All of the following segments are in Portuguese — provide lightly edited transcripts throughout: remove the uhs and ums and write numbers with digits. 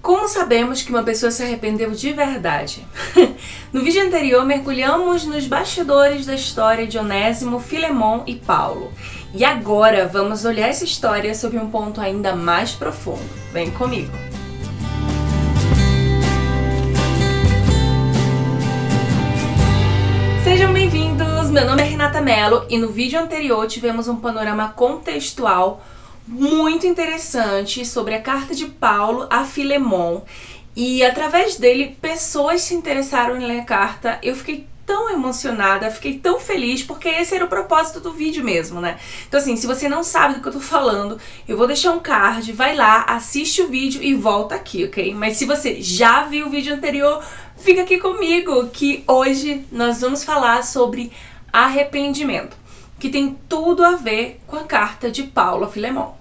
Como sabemos que uma pessoa se arrependeu de verdade? No vídeo anterior, mergulhamos nos bastidores da história de Onésimo, Filemon e Paulo. E agora vamos olhar essa história sob um ponto ainda mais profundo. Vem comigo! Sejam bem-vindos! Meu nome é Renata Mello e no vídeo anterior tivemos um panorama contextual muito interessante sobre a carta de Paulo a Filemon, e através dele pessoas se interessaram em ler a carta. Eu fiquei tão emocionada, fiquei tão feliz, porque esse era o propósito do vídeo mesmo, né? Então assim, se você não sabe do que eu tô falando, eu vou deixar um card, vai lá, assiste o vídeo e volta aqui, ok? Mas se você já viu o vídeo anterior, fica aqui comigo, que hoje nós vamos falar sobre arrependimento, que tem tudo a ver com a carta de Paulo a Filemon.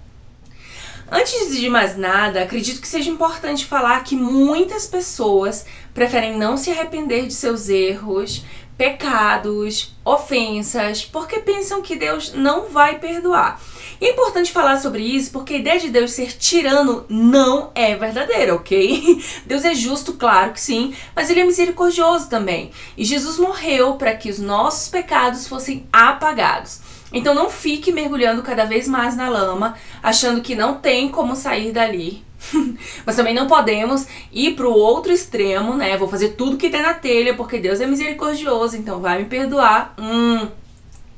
Antes de mais nada, acredito que seja importante falar que muitas pessoas preferem não se arrepender de seus erros, pecados, ofensas, porque pensam que Deus não vai perdoar. E é importante falar sobre isso porque a ideia de Deus ser tirano não é verdadeira, ok? Deus é justo, claro que sim, mas Ele é misericordioso também. E Jesus morreu para que os nossos pecados fossem apagados. Então não fique mergulhando cada vez mais na lama, achando que não tem como sair dali. Mas também não podemos ir para o outro extremo, né? Vou fazer tudo que tem na telha, porque Deus é misericordioso, então vai me perdoar.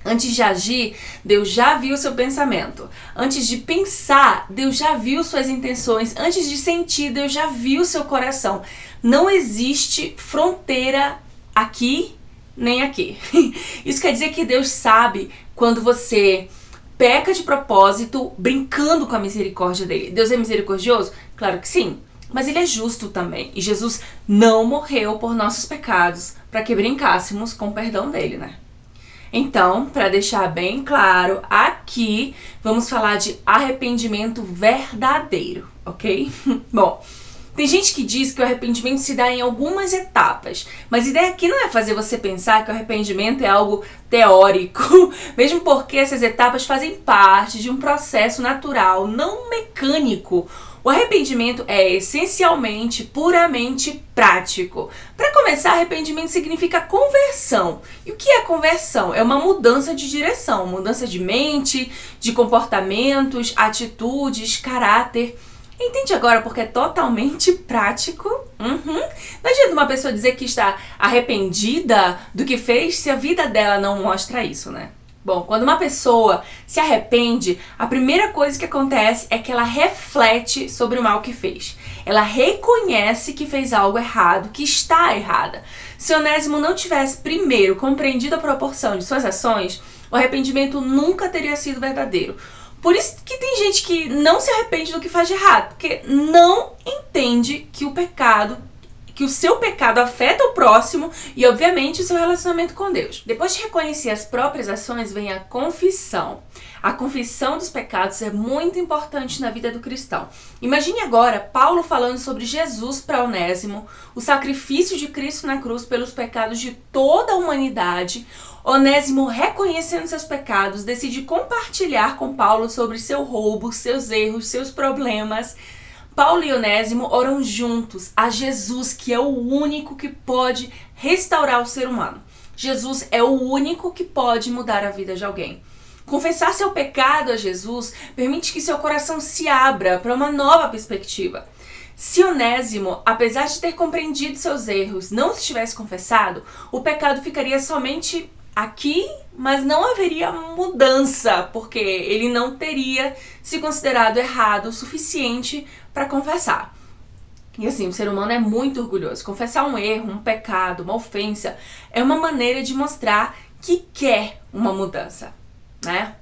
Antes de agir, Deus já viu o seu pensamento. Antes de pensar, Deus já viu suas intenções. Antes de sentir, Deus já viu o seu coração. Não existe fronteira aqui nem aqui. Isso quer dizer que Deus sabe quando você peca de propósito, brincando com a misericórdia dele. Deus é misericordioso? Claro que sim, mas ele é justo também. E Jesus não morreu por nossos pecados para que brincássemos com o perdão dele, né? Então, para deixar bem claro, aqui vamos falar de arrependimento verdadeiro, ok? Bom, tem gente que diz que o arrependimento se dá em algumas etapas, mas a ideia aqui não é fazer você pensar que o arrependimento é algo teórico, mesmo porque essas etapas fazem parte de um processo natural, não mecânico. O arrependimento é essencialmente, puramente prático. Para começar, arrependimento significa conversão. E o que é conversão? É uma mudança de direção, mudança de mente, de comportamentos, atitudes, caráter. Entende agora porque é totalmente prático? Não adianta uma pessoa dizer que está arrependida do que fez se a vida dela não mostra isso, né? Bom, quando uma pessoa se arrepende, a primeira coisa que acontece é que ela reflete sobre o mal que fez. Ela reconhece que fez algo errado, que está errada. Se Onésimo não tivesse primeiro compreendido a proporção de suas ações, o arrependimento nunca teria sido verdadeiro. Por isso que tem gente que não se arrepende do que faz de errado, porque não entende que o seu pecado afeta o próximo e, obviamente, o seu relacionamento com Deus. Depois de reconhecer as próprias ações, vem a confissão. A confissão dos pecados é muito importante na vida do cristão. Imagine agora Paulo falando sobre Jesus para Onésimo, o sacrifício de Cristo na cruz pelos pecados de toda a humanidade. Onésimo, reconhecendo seus pecados, decide compartilhar com Paulo sobre seu roubo, seus erros, seus problemas. Paulo e Onésimo oram juntos a Jesus, que é o único que pode restaurar o ser humano. Jesus é o único que pode mudar a vida de alguém. Confessar seu pecado a Jesus permite que seu coração se abra para uma nova perspectiva. Se Onésimo, apesar de ter compreendido seus erros, não os tivesse confessado, o pecado ficaria somente aqui, mas não haveria mudança, porque ele não teria se considerado errado o suficiente para confessar. E assim, o ser humano é muito orgulhoso. Confessar um erro, um pecado, uma ofensa, é uma maneira de mostrar que quer uma mudança, né?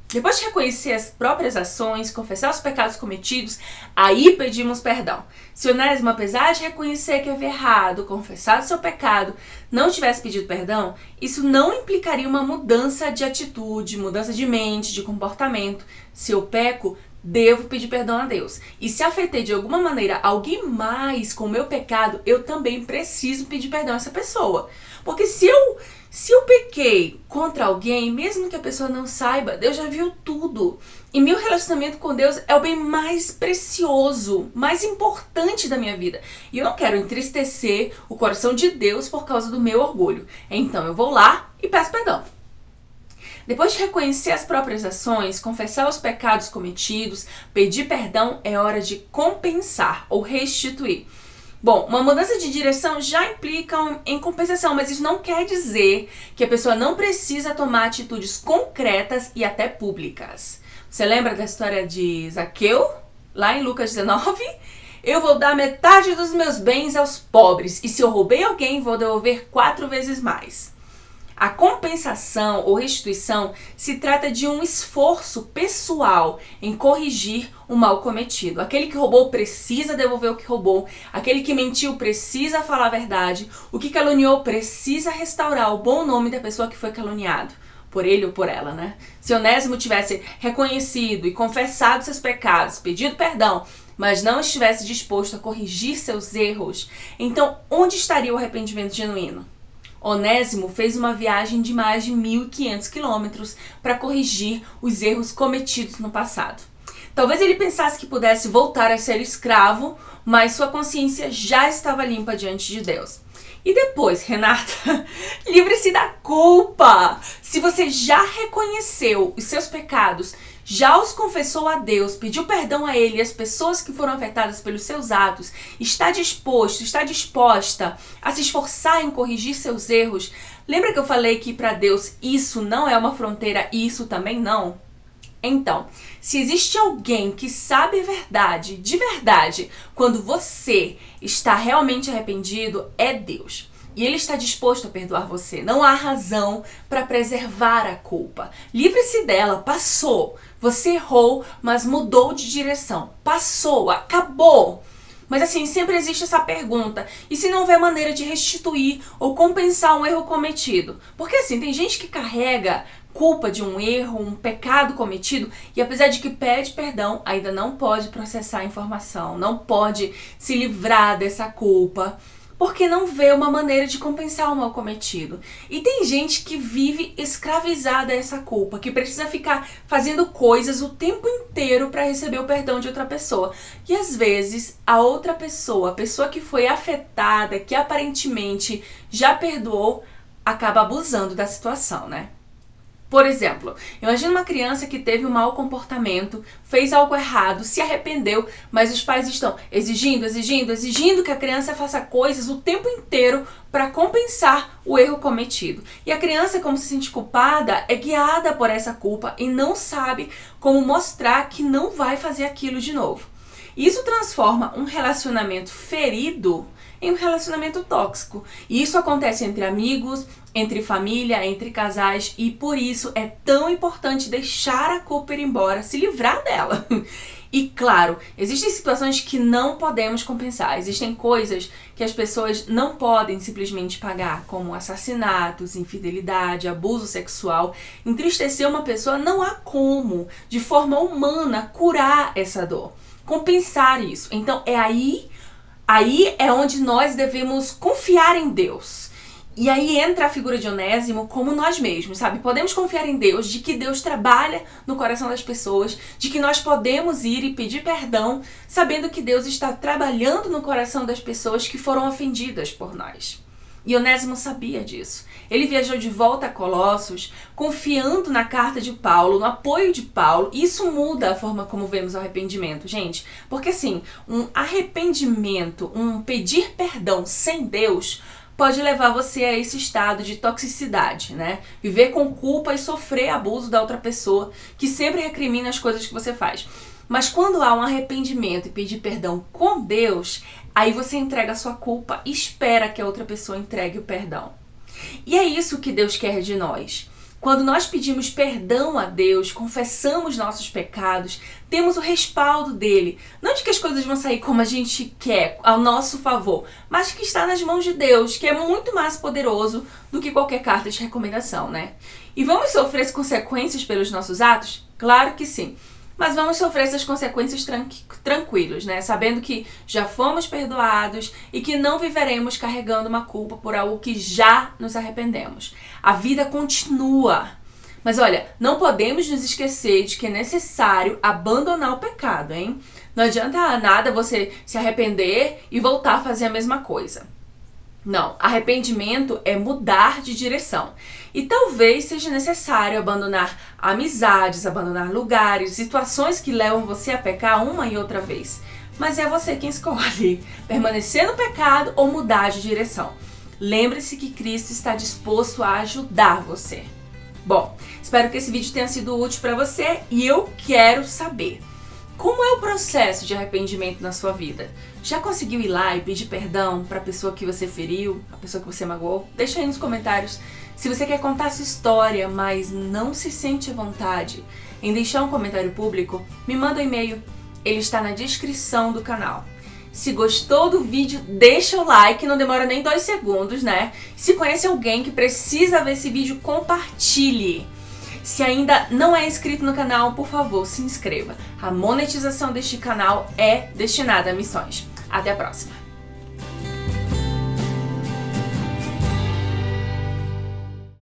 Depois de reconhecer as próprias ações, confessar os pecados cometidos, aí pedimos perdão. Se Onésimo, apesar de reconhecer que havia errado, confessado seu pecado, não tivesse pedido perdão, isso não implicaria uma mudança de atitude, mudança de mente, de comportamento. Se eu peco, devo pedir perdão a Deus. E se afetei de alguma maneira alguém mais com o meu pecado, eu também preciso pedir perdão a essa pessoa. Porque se eu pequei contra alguém, mesmo que a pessoa não saiba, Deus já viu tudo. E meu relacionamento com Deus é o bem mais precioso, mais importante da minha vida. E eu não quero entristecer o coração de Deus por causa do meu orgulho. Então eu vou lá e peço perdão. Depois de reconhecer as próprias ações, confessar os pecados cometidos, pedir perdão, é hora de compensar ou restituir. Bom, uma mudança de direção já implica em compensação, mas isso não quer dizer que a pessoa não precisa tomar atitudes concretas e até públicas. Você lembra da história de Zaqueu, lá em Lucas 19? Eu vou dar metade dos meus bens aos pobres, e se eu roubei alguém, vou devolver 4 vezes mais. A compensação ou restituição se trata de um esforço pessoal em corrigir o mal cometido. Aquele que roubou precisa devolver o que roubou, aquele que mentiu precisa falar a verdade, o que caluniou precisa restaurar o bom nome da pessoa que foi caluniado, por ele ou por ela, né? Se Onésimo tivesse reconhecido e confessado seus pecados, pedido perdão, mas não estivesse disposto a corrigir seus erros, então onde estaria o arrependimento genuíno? Onésimo fez uma viagem de mais de 1.500 quilômetros para corrigir os erros cometidos no passado. Talvez ele pensasse que pudesse voltar a ser escravo, mas sua consciência já estava limpa diante de Deus. E depois, Renata, livre-se da culpa! Se você já reconheceu os seus pecados, já os confessou a Deus, pediu perdão a Ele e as pessoas que foram afetadas pelos seus atos, está disposta a se esforçar em corrigir seus erros. Lembra que eu falei que para Deus isso não é uma fronteira e isso também não? Então, se existe alguém que sabe a verdade, de verdade, quando você está realmente arrependido, é Deus. E Ele está disposto a perdoar você. Não há razão para preservar a culpa. Livre-se dela, passou. Você errou, mas mudou de direção. Passou, acabou. Mas assim, sempre existe essa pergunta. E se não houver maneira de restituir ou compensar um erro cometido? Porque assim, tem gente que carrega culpa de um erro, um pecado cometido, e apesar de que pede perdão, ainda não pode processar a informação, não pode se livrar dessa culpa, porque não vê uma maneira de compensar o mal cometido. E tem gente que vive escravizada a essa culpa, que precisa ficar fazendo coisas o tempo inteiro para receber o perdão de outra pessoa. E às vezes a outra pessoa, a pessoa que foi afetada, que aparentemente já perdoou, acaba abusando da situação, né? Por exemplo, imagina uma criança que teve um mau comportamento, fez algo errado, se arrependeu, mas os pais estão exigindo que a criança faça coisas o tempo inteiro para compensar o erro cometido. E a criança, como se sente culpada, é guiada por essa culpa e não sabe como mostrar que não vai fazer aquilo de novo. Isso transforma um relacionamento ferido em um relacionamento tóxico. E isso acontece entre amigos, entre família, entre casais, e por isso é tão importante deixar a culpa ir embora, se livrar dela. E claro, existem situações que não podemos compensar, existem coisas que as pessoas não podem simplesmente pagar, como assassinatos, infidelidade, abuso sexual. Entristecer uma pessoa não há como, de forma humana, curar essa dor, compensar isso. Então é aí é onde nós devemos confiar em Deus. E aí entra a figura de Onésimo como nós mesmos, sabe? Podemos confiar em Deus, de que Deus trabalha no coração das pessoas, de que nós podemos ir e pedir perdão, sabendo que Deus está trabalhando no coração das pessoas que foram ofendidas por nós. E Onésimo sabia disso. Ele viajou de volta a Colossos, confiando na carta de Paulo, no apoio de Paulo. Isso muda a forma como vemos o arrependimento, gente. Porque assim, um arrependimento, um pedir perdão sem Deus, pode levar você a esse estado de toxicidade, né? Viver com culpa e sofrer abuso da outra pessoa, que sempre recrimina as coisas que você faz. Mas quando há um arrependimento e pedir perdão com Deus, aí você entrega a sua culpa e espera que a outra pessoa entregue o perdão. E é isso que Deus quer de nós. Quando nós pedimos perdão a Deus, confessamos nossos pecados, temos o respaldo dele. Não de que as coisas vão sair como a gente quer, ao nosso favor, mas que está nas mãos de Deus, que é muito mais poderoso do que qualquer carta de recomendação, né? E vamos sofrer as consequências pelos nossos atos? Claro que sim. Mas vamos sofrer essas consequências tranquilos, né? Sabendo que já fomos perdoados e que não viveremos carregando uma culpa por algo que já nos arrependemos. A vida continua. Mas olha, não podemos nos esquecer de que é necessário abandonar o pecado, hein? Não adianta nada você se arrepender e voltar a fazer a mesma coisa. Não, arrependimento é mudar de direção. E talvez seja necessário abandonar amizades, abandonar lugares, situações que levam você a pecar uma e outra vez. Mas é você quem escolhe permanecer no pecado ou mudar de direção. Lembre-se que Cristo está disposto a ajudar você. Bom, espero que esse vídeo tenha sido útil para você e eu quero saber: como é o processo de arrependimento na sua vida? Já conseguiu ir lá e pedir perdão para a pessoa que você feriu, a pessoa que você magoou? Deixa aí nos comentários. Se você quer contar a sua história, mas não se sente à vontade em deixar um comentário público, me manda um e-mail. Ele está na descrição do canal. Se gostou do vídeo, deixa o like, não demora nem 2 segundos, né? Se conhece alguém que precisa ver esse vídeo, compartilhe. Se ainda não é inscrito no canal, por favor, se inscreva. A monetização deste canal é destinada a missões. Até a próxima!